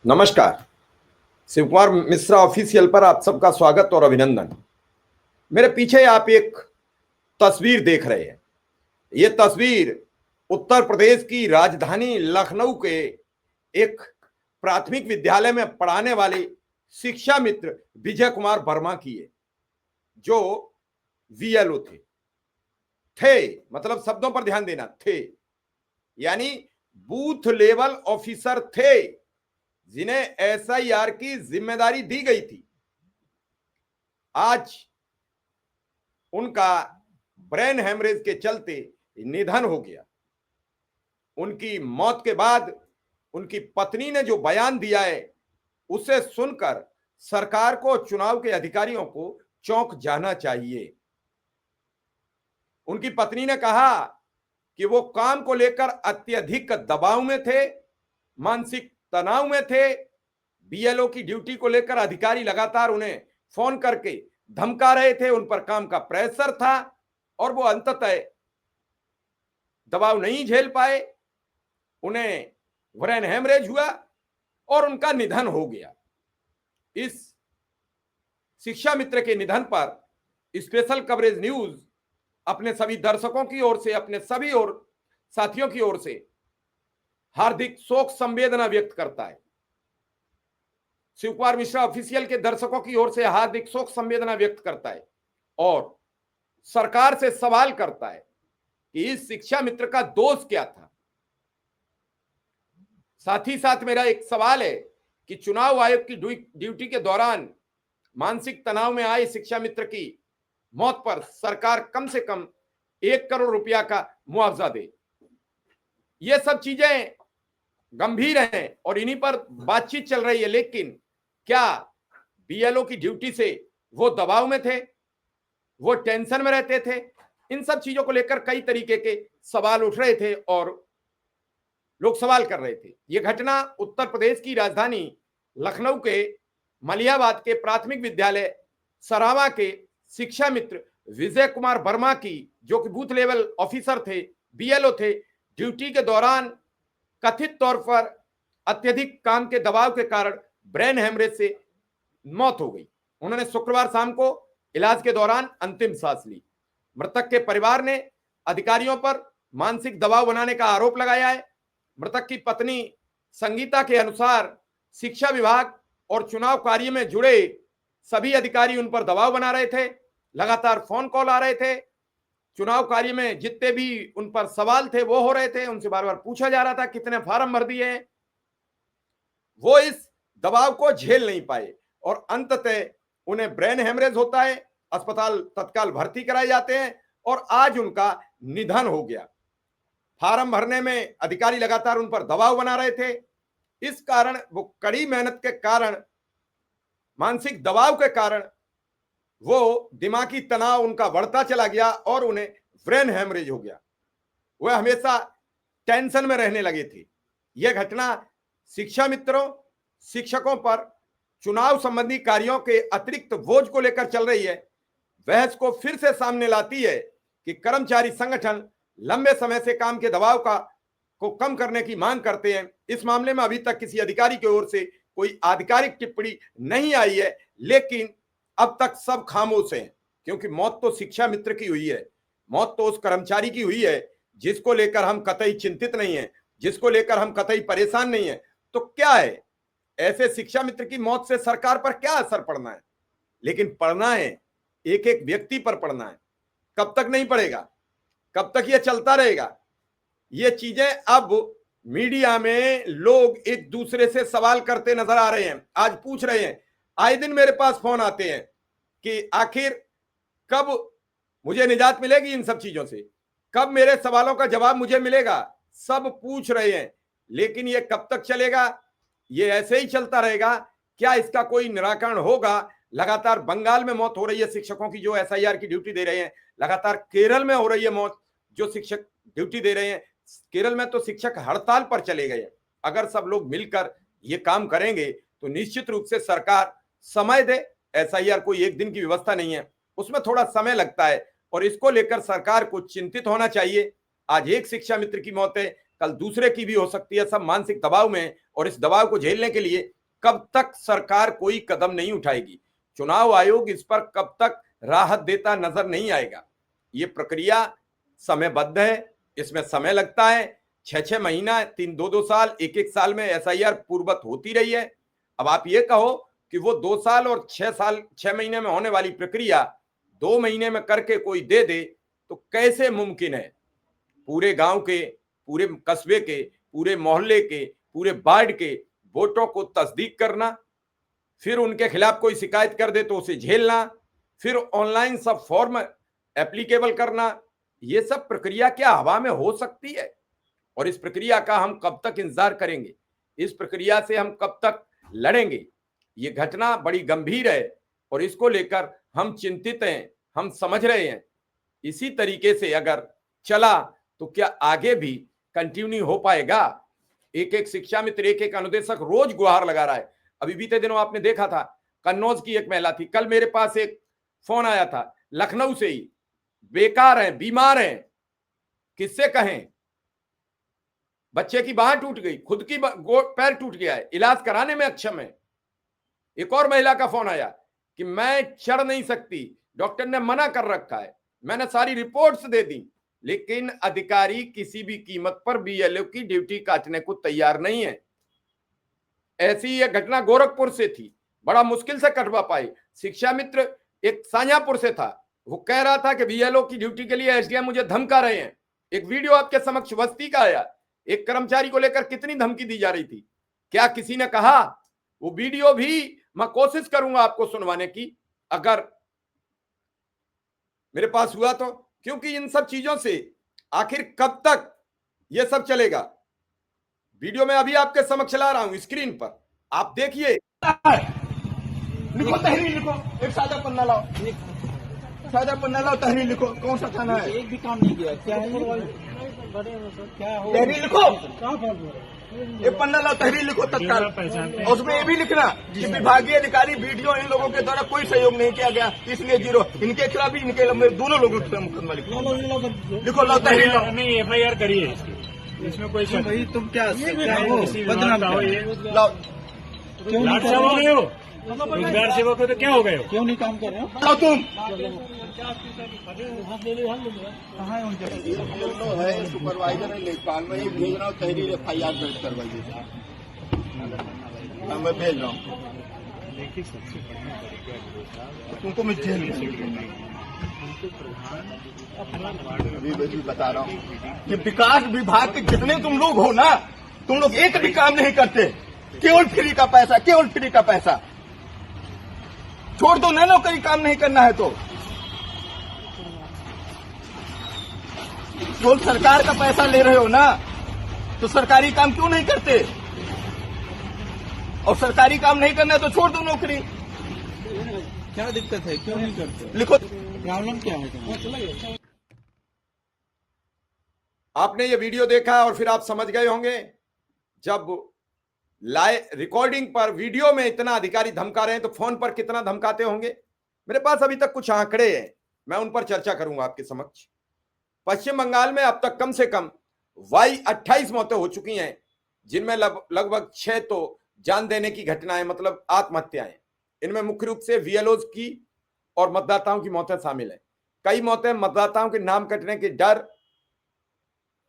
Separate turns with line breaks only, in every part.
नमस्कार। शिव कुमार मिश्रा ऑफिशियल पर आप सबका स्वागत और अभिनंदन। मेरे पीछे आप एक तस्वीर देख रहे हैं। ये तस्वीर उत्तर प्रदेश की राजधानी लखनऊ के एक प्राथमिक विद्यालय में पढ़ाने वाले शिक्षा मित्र विजय कुमार वर्मा की है, जो वीएलओ थे मतलब शब्दों पर ध्यान देना, थे यानी बूथ लेवल ऑफिसर थे, जिन्हें एसआईआर की जिम्मेदारी दी गई थी। आज उनका ब्रेन हेमरेज के चलते निधन हो गया। उनकी मौत के बाद उनकी पत्नी ने जो बयान दिया है, उसे सुनकर सरकार को, चुनाव के अधिकारियों को चौंक जाना चाहिए। उनकी पत्नी ने कहा कि वो काम को लेकर अत्यधिक दबाव में थे, मानसिक तनाव में थे। बीएलओ की ड्यूटी को लेकर अधिकारी लगातार उन्हें फोन करके धमका रहे थे, उन पर काम का प्रेशर था और वो अंततः दबाव नहीं झेल पाए, उन्हें ब्रेन हेमरेज हुआ और उनका निधन हो गया। इस शिक्षा मित्र के निधन पर स्पेशल कवरेज न्यूज अपने सभी दर्शकों की ओर से, अपने सभी और साथियों की ओर से हार्दिक शोक संवेदना व्यक्त करता है। शिव कुमार मिश्रा ऑफिशियल के दर्शकों की ओर से हार्दिक शोक संवेदना व्यक्त करता है और सरकार से सवाल करता है कि इस शिक्षा मित्र का दोष क्या था। साथ ही साथ मेरा एक सवाल है कि चुनाव आयोग की ड्यूटी के दौरान मानसिक तनाव में आए शिक्षा मित्र की मौत पर सरकार कम से कम 1 करोड़ रुपया का मुआवजा दे। ये सब चीजें गंभीर हैं और इन्हीं पर बातचीत चल रही है, लेकिन क्या बीएलओ की ड्यूटी से वो दबाव में थे, वो टेंशन में रहते थे? इन सब चीजों को लेकर कई तरीके के सवाल उठ रहे थे और लोग सवाल कर रहे थे। यह घटना उत्तर प्रदेश की राजधानी लखनऊ के मलियाबाद के प्राथमिक विद्यालय सरावा के शिक्षा मित्र विजय कुमार वर्मा की, जो कि बूथ लेवल ऑफिसर थे, बीएलओ थे, ड्यूटी के दौरान कथित तौर पर अत्यधिक काम के दबाव के कारण ब्रेन हेमरेज से मौत हो गई। उन्होंने शुक्रवार शाम को इलाज के दौरान अंतिम सांस ली। मृतक के परिवार ने अधिकारियों पर मानसिक दबाव बनाने का आरोप लगाया है। मृतक की पत्नी संगीता के अनुसार शिक्षा विभाग और चुनाव कार्य में जुड़े सभी अधिकारी उन पर दबाव बना रहे थे, लगातार फोन कॉल आ रहे थे, चुनाव कार्य में जितने भी उन पर सवाल थे वो हो रहे थे, उनसे बार बार पूछा जा रहा था कितने फार्म भर दिए हैं। वो इस दबाव को झेल नहीं पाए और अंततः उन्हें ब्रेन हेमरेज होता है, अस्पताल तत्काल भर्ती कराए जाते हैं और आज उनका निधन हो गया। फार्म भरने में अधिकारी लगातार उन पर दबाव बना रहे थे। इस कारण वो कड़ी मेहनत के कारण, मानसिक दबाव के कारण वो दिमागी तनाव उनका बढ़ता चला गया और उन्हें ब्रेन हेमरेज हो गया। वह हमेशा टेंशन में रहने लगे थे। यह घटना शिक्षा मित्रों, शिक्षकों पर चुनाव संबंधी कार्यों के अतिरिक्त बोझ को लेकर चल रही है। बहस को फिर से सामने लाती है कि कर्मचारी संगठन लंबे समय से काम के दबाव को कम करने की मांग करते हैं। इस मामले में अभी तक किसी अधिकारी की ओर से कोई आधिकारिक टिप्पणी नहीं आई है, लेकिन अब तक सब खामोश हैं, क्योंकि मौत तो शिक्षा मित्र की हुई है, मौत तो उस कर्मचारी की हुई है जिसको लेकर हम कतई चिंतित नहीं है, जिसको लेकर हम कतई परेशान नहीं है। तो क्या है, ऐसे शिक्षा मित्र की मौत से सरकार पर क्या असर पड़ना है? लेकिन पड़ना है, एक एक व्यक्ति पर पड़ना है। कब तक नहीं पड़ेगा? कब तक ये चलता रहेगा? ये चीजें अब मीडिया में लोग एक दूसरे से सवाल करते नजर आ रहे हैं, आज पूछ रहे हैं। आए दिन मेरे पास फोन आते हैं कि आखिर कब मुझे निजात मिलेगी इन सब चीजों से, कब मेरे सवालों का जवाब मुझे मिलेगा, सब पूछ रहे हैं। लेकिन ये कब तक चलेगा? ये ऐसे ही चलता रहेगा? क्या इसका कोई निराकरण होगा? लगातार बंगाल में मौत हो रही है शिक्षकों की जो एसआईआर की ड्यूटी दे रहे हैं, लगातार केरल में हो रही है मौत जो शिक्षक ड्यूटी दे रहे हैं। केरल में तो शिक्षक हड़ताल पर चले गए। अगर सब लोग मिलकर ये काम करेंगे तो निश्चित रूप से सरकार समय दे। एसआईआर कोई एक दिन की व्यवस्था नहीं है, उसमें थोड़ा समय लगता है और इसको लेकर सरकार को चिंतित होना चाहिए। आज एक शिक्षा मित्र की मौत है, कल दूसरे की भी हो सकती है, सब मानसिक दबाव में। और इस दबाव को झेलने के लिए कब तक सरकार कोई कदम नहीं उठाएगी, चुनाव आयोग इस पर कब तक राहत देता नजर नहीं आएगा। ये प्रक्रिया समयबद्ध है, इसमें समय लगता है, 6-6 महीना, 2-2 साल, 1-1 साल में एसआईआर पूर्ववत होती रही है। अब आप ये कहो कि वो 2 साल और 6 महीने में होने वाली प्रक्रिया 2 महीने में करके कोई दे दे, तो कैसे मुमकिन है? पूरे गांव के, पूरे कस्बे के, पूरे मोहल्ले के, पूरे वार्ड के वोटों को तस्दीक करना, फिर उनके खिलाफ कोई शिकायत कर दे तो उसे झेलना, फिर ऑनलाइन सब फॉर्म एप्लीकेबल करना, ये सब प्रक्रिया क्या हवा में हो सकती है? और इस प्रक्रिया का हम कब तक इंतजार करेंगे? इस प्रक्रिया से हम कब तक लड़ेंगे? ये घटना बड़ी गंभीर है और इसको लेकर हम चिंतित हैं, हम समझ रहे हैं। इसी तरीके से अगर चला तो क्या आगे भी कंटिन्यू हो पाएगा? एक एक शिक्षा मित्र, एक एक अनुदेशक रोज गुहार लगा रहा है। अभी बीते दिनों आपने देखा था, कन्नौज की एक महिला थी, कल मेरे पास एक फोन आया था लखनऊ से ही, बेकार हैं, बीमार हैं, किससे कहें, बच्चे की बांह टूट गई, खुद की पैर टूट गया है, इलाज कराने में अक्षम है। एक और महिला का फोन आया कि मैं चढ़ नहीं सकती, डॉक्टर ने मना कर रखा है, मैंने सारी रिपोर्ट्स दे दी, लेकिन अधिकारी किसी भी कीमत पर बीएलओ की ड्यूटी काटने को तैयार नहीं है। ऐसी यह घटना गोरखपुर से थी, बड़ा मुश्किल से कटवा पाए। शिक्षा मित्र एक साझापुर से था, वो कह रहा था कि बीएलओ की ड्यूटी के लिए एसडीएम मुझे धमका रहे हैं। एक वीडियो आपके समक्ष बस्ती का आया, एक कर्मचारी को लेकर कितनी धमकी दी जा रही थी, क्या किसी ने कहा? वो वीडियो भी मैं कोशिश करूंगा आपको सुनवाने की, अगर मेरे पास हुआ तो, क्योंकि इन सब चीजों से आखिर कब तक ये सब चलेगा? वीडियो में अभी आपके समक्ष ला रहा हूं स्क्रीन पर, आप देखिए।
लिखो, तहरीर लिखो, एक सादा पन्ना लाओ, सादा पन्ना लाओ, तहरीर लिखो। कौन सा थाना है?
एक भी काम नहीं किया। क्या है? क्या हो?
तहरीर लिखो, एक पन्ना लाओ, तहरीर लिखो तत्काल। और उसमें ये भी लिखना कि विभागीय अधिकारी वीडियो इन लोगों के द्वारा कोई सहयोग नहीं किया गया, इसलिए 0। इनके खिलाफ भी, इनके दोनों लोगों के खिलाफ मुकदमा लिखो, लाओ तहरीर लाओ।
नहीं, FIR करिए इसमें कोई भाई, तुम क्या हो? बदनाम हो ये?
लाओ,
क्यों गए हो? रोजगार सेवक हो तो क्या हो गए हो? क्यों नहीं काम कर रहे हो?
लाओ तुम।
कहाँ है उनके?
है सुपरवाइजर है लेखपाल, मैं ये भेज रहा हूँ, तहरीर FIR दर्ज करवाइए। मैं भेज रहा हूँ तुमको, मैं जेल अभी बता रहा हूँ कि विकास विभाग के जितने तुम लोग हो ना, तुम लोग एक भी काम नहीं करते, केवल फ्री का पैसा, केवल फ्री का पैसा। छोड़ दो ना, कहीं काम नहीं करना है तो केवल सरकार का पैसा ले रहे हो ना, तो सरकारी काम क्यों नहीं करते? और सरकारी काम नहीं करना है तो छोड़ दो नौकरी।
क्या दिक्कत है? क्यों नहीं करते?
लिखो,
प्रॉब्लम क्या है?
आपने ये वीडियो देखा और फिर आप समझ गए होंगे, जब लाइव रिकॉर्डिंग पर वीडियो में इतना अधिकारी धमका रहे हैं तो फोन पर कितना धमकाते होंगे। मेरे पास अभी तक कुछ आंकड़े हैं, मैं उन पर चर्चा करूंगा आपके समक्ष। पश्चिम बंगाल में अब तक कम से कम 28 मौतें हो चुकी हैं, जिनमें लगभग 6 तो जान देने की घटनाएं, मतलब आत्महत्याएं। इनमें मुख्य रूप से VLOs की और मतदाताओं की मौतें शामिल हैं। कई मौतें मतदाताओं के नाम कटने के डर,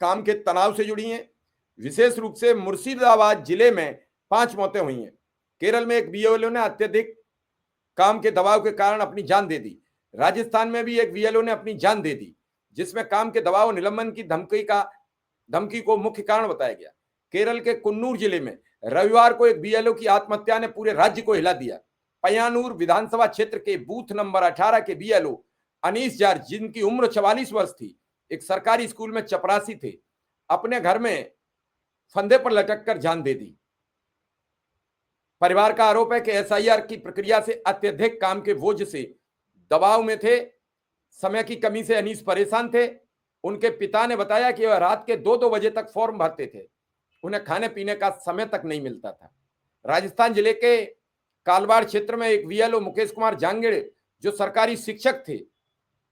काम के तनाव से जुड़ी हैं। विशेष रूप से मुर्शिदाबाद जिले में 5 मौतें हुई हैं। केरल में एक BLO ने अत्यधिक काम के दबाव के कारण अपनी जान दे दी। राजस्थान में भी एक VLO ने अपनी जान दे दी, जिसमें काम के दबाव और निलंबन की धमकी को मुख्य कारण बताया गया। केरल के कुन्नूर जिले में रविवार को एक BLO की आत्महत्या ने पूरे राज्य को हिला दिया। पय्यानूर विधानसभा क्षेत्र के बूथ नंबर 18 के BLO अनीस जार, जिनकी उम्र 44 वर्ष थी, एक सरकारी स्कूल में चपरासी थे, अपने घर में फंदे पर लटक कर जान दे दी। परिवार का आरोप है कि SIR की प्रक्रिया से अत्यधिक काम के बोझ से दबाव में थे, समय की कमी से अनीस परेशान थे। उनके पिता ने बताया कि वह रात के 2-2 बजे तक फॉर्म भरते थे, उन्हें खाने पीने का समय तक नहीं मिलता था। राजस्थान जिले के कालवाड़ क्षेत्र में एक VLO मुकेश कुमार जांगेड़, जो सरकारी शिक्षक थे,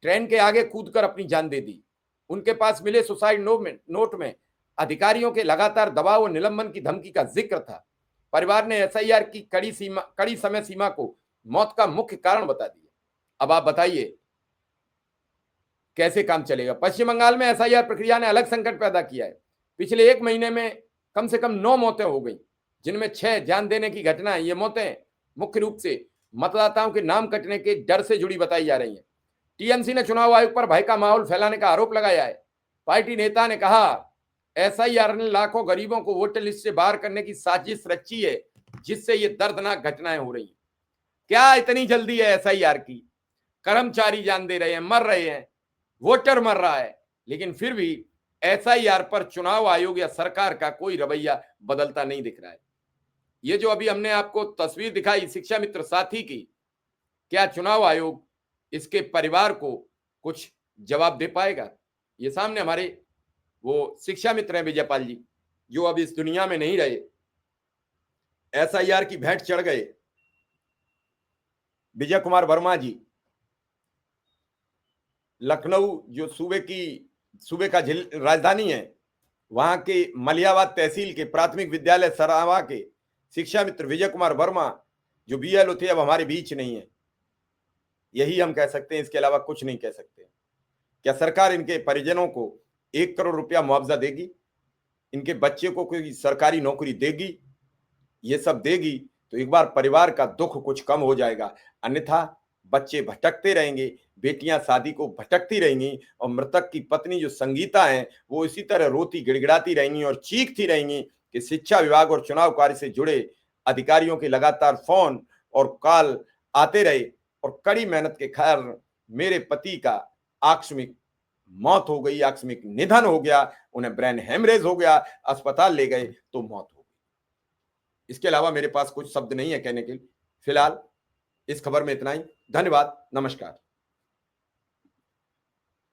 ट्रेन के आगे कूदकर अपनी जान दे दी। उनके पास मिले सुसाइड नोट में अधिकारियों के लगातार दबाव और निलंबन की धमकी का जिक्र था। परिवार ने एसआईआर की कड़ी समय सीमा को मौत का मुख्य कारण बता दिया। अब आप बताइए कैसे काम चलेगा। पश्चिम बंगाल में एसआईआर प्रक्रिया ने अलग संकट पैदा किया है। पिछले 1 महीने में कम से कम 9 मौतें हो गई, जिनमें 6 जान देने की घटनाएं। ये मौतें मुख्य रूप से मतदाताओं के नाम कटने के डर से जुड़ी बताई जा रही हैं। टीएमसी ने चुनाव आयोग पर भय का माहौल फैलाने का आरोप लगाया है। पार्टी नेता ने कहा एसआईआर ने लाखों गरीबों को वोटर लिस्ट से बाहर करने की साजिश रची है, जिससे ये दर्दनाक घटनाएं हो रही हैं। क्या इतनी जल्दी है एसआईआर की? कर्मचारी जान दे रहे हैं, मर रहे हैं, वोटर मर रहा है, लेकिन फिर भी एसआईआर पर चुनाव आयोग या सरकार का कोई रवैया बदलता नहीं दिख रहा है। ये जो अभी हमने आपको तस्वीर दिखाई शिक्षा मित्र साथी की, क्या चुनाव आयोग इसके परिवार को कुछ जवाब दे पाएगा? ये सामने हमारे वो शिक्षा मित्र हैं विजयपाल जी, जो अब इस दुनिया में नहीं रहे, एसआईआर की भेंट चढ़ गए। विजय कुमार वर्मा जी लखनऊ जो सूबे का राजधानी है, वहां के मलियाबाद तहसील के प्राथमिक विद्यालय सरावा के शिक्षा मित्र विजय कुमार वर्मा जो बीएलओ थे, अब हमारे बीच नहीं है। यही हम कह सकते हैं, इसके अलावा कुछ नहीं कह सकते। क्या सरकार इनके परिजनों को 1 करोड़ रुपया मुआवजा देगी? इनके बच्चे को कोई सरकारी नौकरी देगी? ये सब देगी तो एक बार परिवार का दुख कुछ कम हो जाएगा। अन्यथा बच्चे भटकते रहेंगे, बेटियां शादी को भटकती रहेंगी, और मृतक की पत्नी जो संगीता है वो इसी तरह रोती गिड़गिड़ाती रहेंगी और चीखती रहेंगी कि शिक्षा विभाग और चुनाव कार्य से जुड़े अधिकारियों के लगातार फोन और कॉल आते रहे, और कड़ी मेहनत के खैर मेरे पति का आकस्मिक मौत हो गई, आकस्मिक निधन हो गया, उन्हें ब्रेन हेमरेज हो गया, अस्पताल ले गए तो मौत हो गई। इसके अलावा मेरे पास कुछ शब्द नहीं है कहने के लिए। फिलहाल इस खबर में इतना ही। धन्यवाद, नमस्कार।